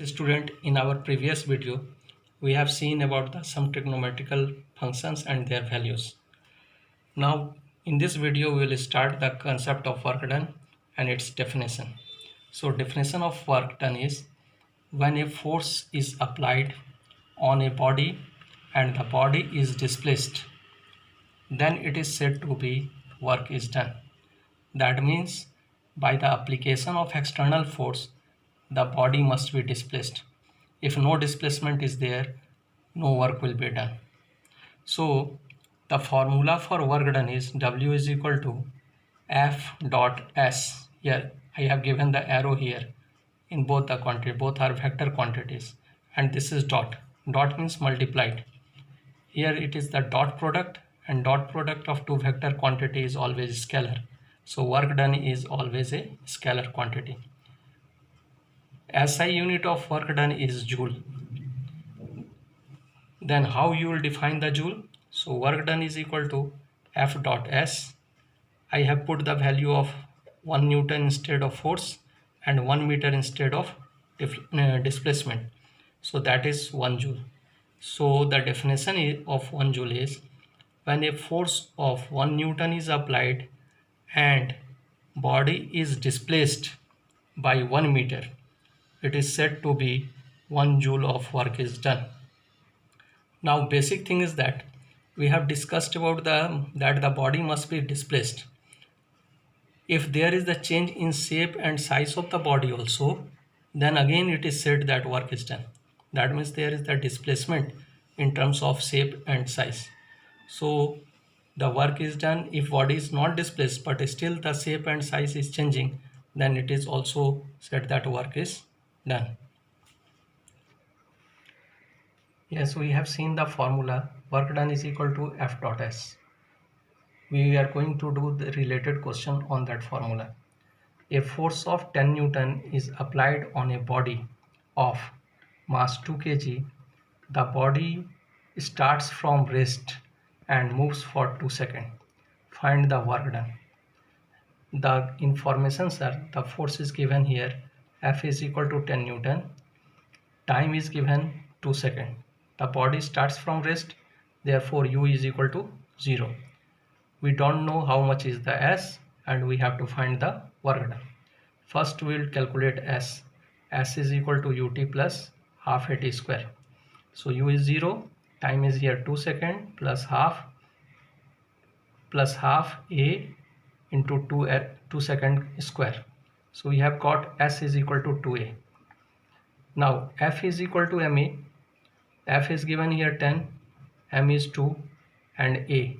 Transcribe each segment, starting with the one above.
Student, in our previous video, we have seen about some trigonometrical functions and their values. Now, in this video, we will start the concept of work done and its definition. So, definition of work done is when a force is applied on a body and the body is displaced, then it is said to be work is done. That means by the application of external force, the body must be displaced. If no displacement is there, no work will be done. So the formula for work done is W is equal to F dot S. Here I have given the arrow here in both the quantity, both are vector quantities, and this is dot. Dot means multiplied. Here it is the dot product, and dot product of two vector quantity is always scalar. So work done is always a scalar quantity. SI unit of work done is joule. Then how you will define the joule? So work done is equal to F dot S. I have put the value of 1 Newton instead of force and 1 meter instead of displacement. So that is 1 joule. So the definition of 1 joule is when a force of 1 Newton is applied and body is displaced by 1 meter, it is said to be 1 joule of work is done. Now basic thing is that we have discussed about that the body must be displaced. If there is the change in shape and size of the body also, then again it is said that work is done. That means there is the displacement in terms of shape and size. So the work is done if body is not displaced but still the shape and size is changing, then it is also said that work is done. Yes, we have seen the formula work done is equal to F dot S. We are going to do the related question on that formula. A force of 10 Newton is applied on a body of mass 2 kg. The body starts from rest and moves for 2 seconds. Find the work done. The informations are the force is given here. F is equal to 10 Newton. Time is given 2 seconds. The body starts from rest, therefore U is equal to 0. We don't know how much is the S and we have to find the work done. First we will calculate S. S is equal to UT plus half AT square. So U is 0, time is here 2 seconds plus half A into 2 second square. So we have got S is equal to 2A. Now F is equal to MA. F is given here 10, M is 2 and A.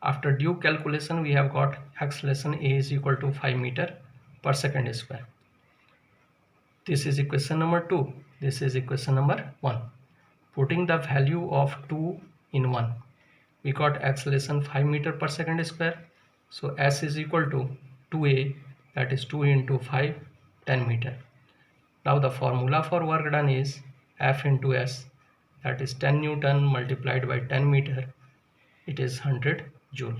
After due calculation we have got acceleration A is equal to 5 meter per second square. This is equation number 2. This is equation number 1. Putting the value of 2 in 1, we got acceleration 5 meter per second square. So S is equal to 2A, that is 2 into 5, 10 meter. Now the formula for work done is F into S, that is 10 Newton multiplied by 10 meter, it is 100 joule.